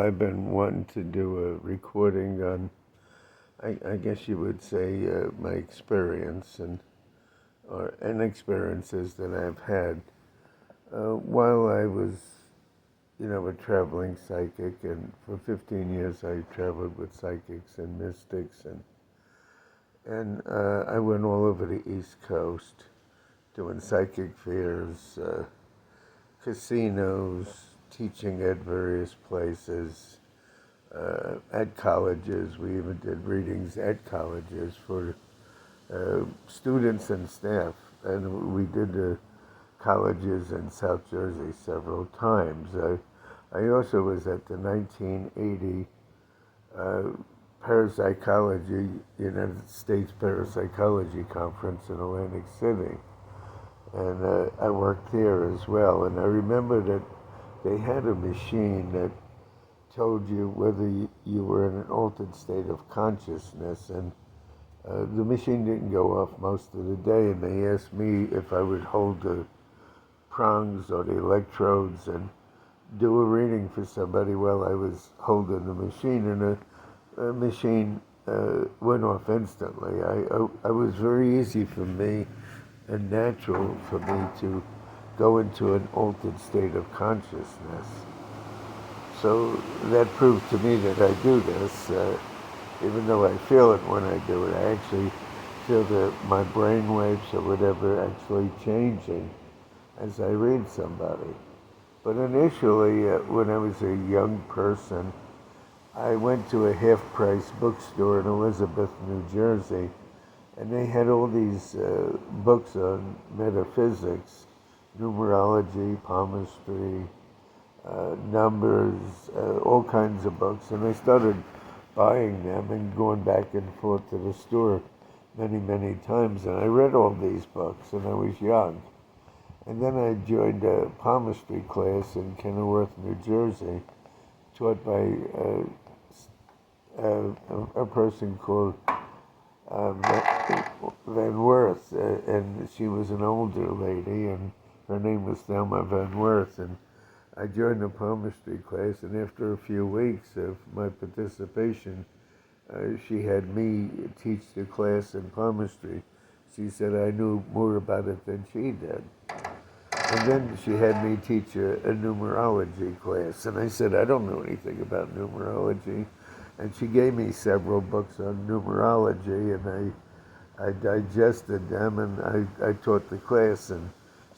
I've been wanting to do a recording on, I guess you would say, my experience and experiences that I've had while I was, a traveling psychic, and for 15 years I traveled with psychics and mystics, and I went all over the East Coast doing psychic fairs, casinos, teaching at various places, at colleges. We even did readings at colleges for students and staff. And we did colleges in South Jersey several times. I also was at the 1980 Parapsychology, United States Parapsychology Conference in Atlantic City. And I worked there as well. And I remember that they had a machine that told you whether you were in an altered state of consciousness. And the machine didn't go off most of the day. And they asked me if I would hold the prongs or the electrodes and do a reading for somebody while I was holding the machine. And the machine went off instantly. I was very easy for me and natural for me to go into an altered state of consciousness. So that proved to me that I do this, even though I feel it when I do it. I actually feel that my brain waves or whatever actually changing as I read somebody. But initially, when I was a young person, I went to a half-price bookstore in Elizabeth, New Jersey, and they had all these books on metaphysics, numerology, palmistry, numbers, all kinds of books. And I started buying them and going back and forth to the store many, many times. And I read all these books, and I was young. And then I joined a palmistry class in Kenilworth, New Jersey, taught by a person called Van Worth, and she was an older lady, and her name was Thelma Van Worth, and I joined the palmistry class, and after a few weeks of my participation, she had me teach the class in palmistry. She said I knew more about it than she did. And then she had me teach a numerology class, and I said, I don't know anything about numerology. And she gave me several books on numerology, and I digested them, and I taught the class. And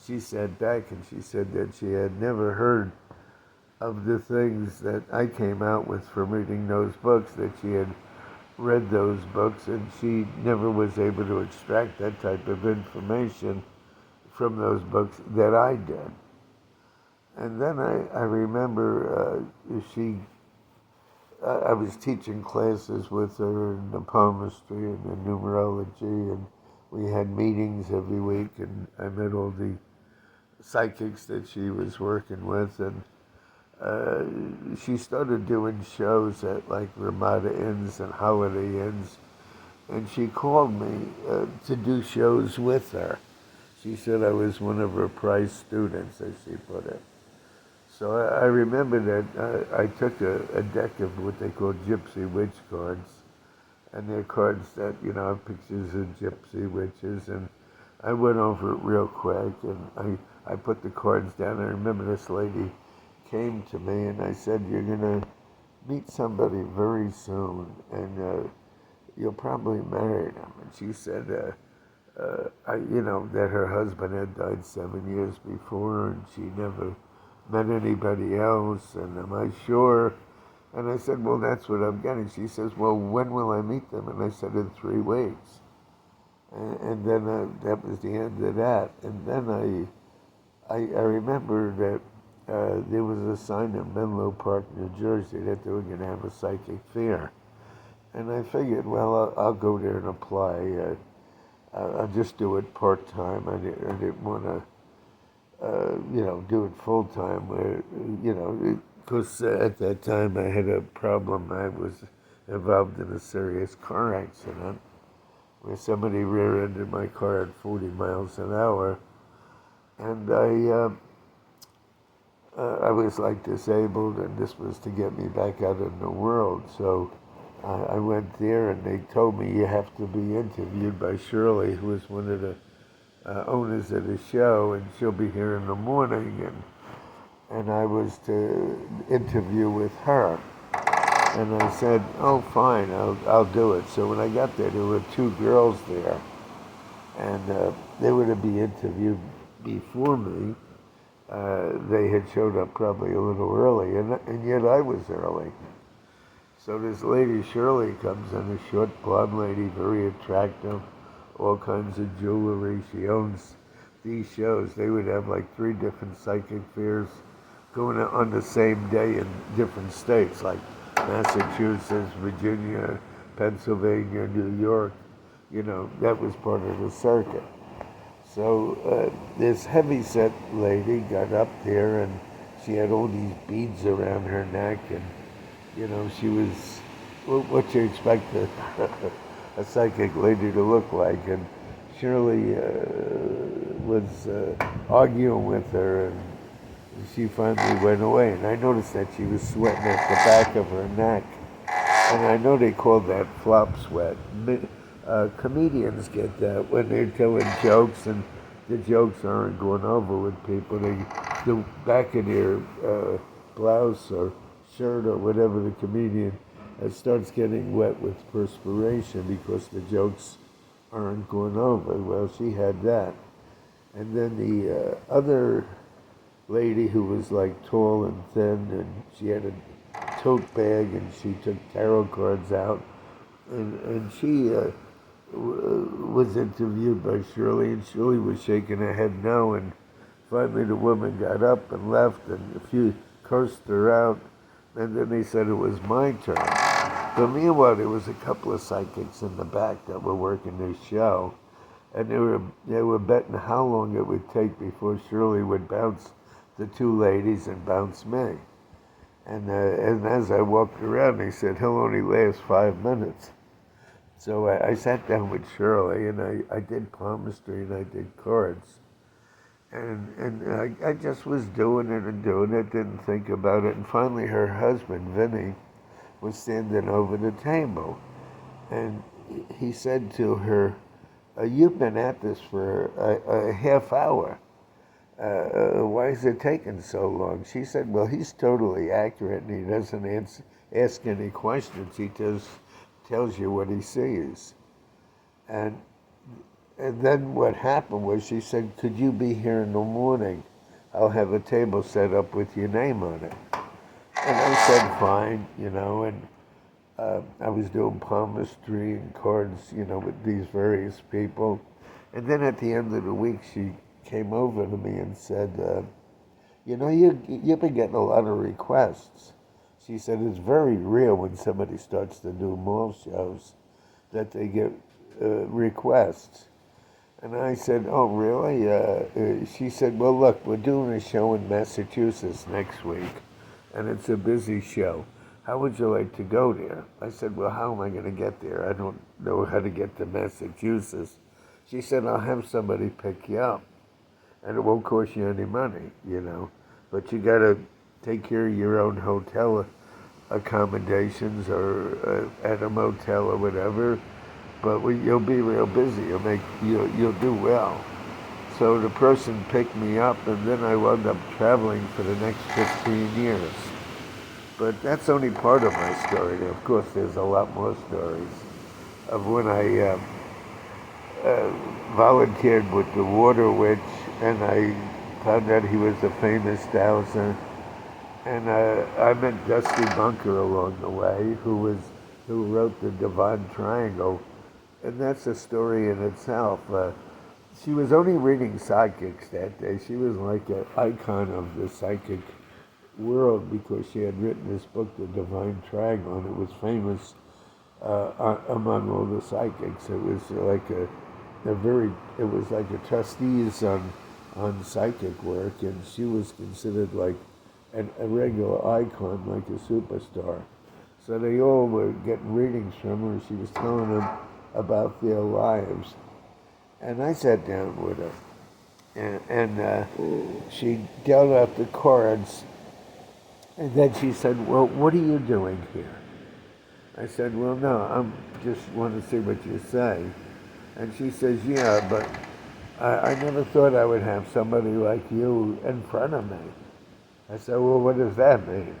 she sat back and she said that she had never heard of the things that I came out with from reading those books, that she had read those books, and she never was able to extract that type of information from those books that I did. And then I remember I was teaching classes with her in the palmistry and the numerology, and we had meetings every week, and I met all the psychics that she was working with, and she started doing shows at like Ramada Inns and Holiday Inns, and she called me to do shows with her. She said I was one of her prize students, as she put it. So I remember that I took a deck of what they call gypsy witch cards, and they're cards that, have pictures of gypsy witches, and I went over it real quick, and I put the cards down. I remember this lady came to me, and I said, you're going to meet somebody very soon, and you'll probably marry them. And she said, that her husband had died 7 years before, and she never met anybody else, and am I sure? And I said, well, that's what I'm getting. She says, well, when will I meet them? And I said, in 3 weeks. And then that was the end of that. And then I remember that there was a sign in Menlo Park, New Jersey, that they were going to have a psychic fair. And I figured, well, I'll go there and apply. I'll just do it part-time. I didn't want to, do it full-time, because at that time I had a problem. I was involved in a serious car accident where somebody rear-ended my car at 40 miles an hour. And I was like disabled, and this was to get me back out in the world. So I went there, and they told me you have to be interviewed by Shirley, who was one of the owners of the show, and she'll be here in the morning. And I was to interview with her. And I said, oh, fine, I'll do it. So when I got there were two girls there, and they were to be interviewed before me. They had showed up probably a little early, and yet I was early. So this lady, Shirley, comes in, a short blonde lady, very attractive, all kinds of jewelry. She owns these shows. They would have like 3 different psychic fairs going on the same day in different states, like Massachusetts, Virginia, Pennsylvania, New York. You know, that was part of the circuit. So this heavyset lady got up there, and she had all these beads around her neck, and you know, she was what you expect a psychic lady to look like. And Shirley was arguing with her, and she finally went away. And I noticed that she was sweating at the back of her neck. And I know they call that flop sweat. Comedians get that when they're telling jokes and the jokes aren't going over with people. The back of their blouse or shirt or whatever the comedian starts getting wet with perspiration because the jokes aren't going over. Well, she had that. And then the other lady who was like tall and thin, and she had a tote bag, and she took tarot cards out, and she was interviewed by Shirley, and Shirley was shaking her head no, and finally the woman got up and left, and a few cursed her out, and then they said it was my turn. But meanwhile, there was a couple of psychics in the back that were working this show, and they were betting how long it would take before Shirley would bounce the 2 ladies and bounce me. And as I walked around, they said, he'll only last 5 minutes. So I sat down with Shirley, and I did palmistry, and I did cards. And I just was doing it and doing it, didn't think about it. And finally, her husband, Vinny, was standing over the table. And he said to her, you've been at this for a half hour. Why is it taking so long? She said, well, he's totally accurate, and he doesn't ask any questions. He just tells you what he sees. And then what happened was she said, could you be here in the morning? I'll have a table set up with your name on it. And I said, fine, you know, and I was doing palmistry and cards, you know, with these various people. And then at the end of the week, she came over to me and said, you know, you've been getting a lot of requests. She said, it's very rare when somebody starts to do mall shows that they get requests. And I said, oh, really? She said, well, look, we're doing a show in Massachusetts next week, and it's a busy show. How would you like to go there? I said, well, how am I going to get there? I don't know how to get to Massachusetts. She said, I'll have somebody pick you up, and it won't cost you any money, you know. But you got to take care of your own hotel accommodations or at a motel or whatever. But you'll be real busy. You'll do well. So the person picked me up, and then I wound up traveling for the next 15 years. But that's only part of my story. Of course, there's a lot more stories of when I volunteered with the Water Witch, and I found out he was a famous dowser. And I met Dusty Bunker along the way, who wrote the Divine Triangle, and that's a story in itself. She was only reading psychics that day. She was like an icon of the psychic world because she had written this book, The Divine Triangle, and it was famous among all the psychics. It was like it was like a trustees on psychic work, and she was considered like a regular icon, like a superstar. So they all were getting readings from her, and she was telling them about their lives. And I sat down with her, and she dealt out the cards, and then she said, "Well, what are you doing here?" I said, "Well, no, I'm just want to see what you say." And she says, "Yeah, but I never thought I would have somebody like you in front of me." I said, "Well, what does that mean?"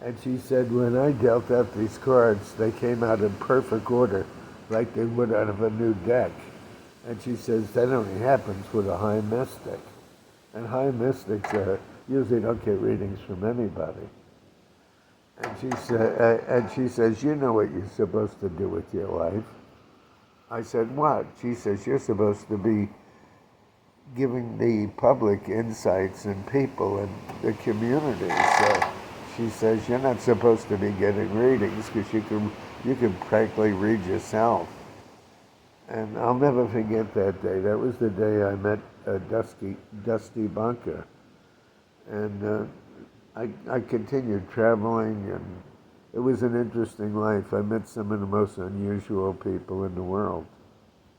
And she said, "When I dealt out these cards, they came out in perfect order, like they would out of a new deck." And she says, "That only happens with a high mystic. And high mystics usually don't get readings from anybody." And she says, "You know what you're supposed to do with your life." I said, "What?" She says, "You're supposed to be giving the public insights and people and the community." So she says, "You're not supposed to be getting readings because you can practically read yourself." And I'll never forget that day. That was the day I met Dusty Bunker. And I continued traveling, and it was an interesting life. I met some of the most unusual people in the world.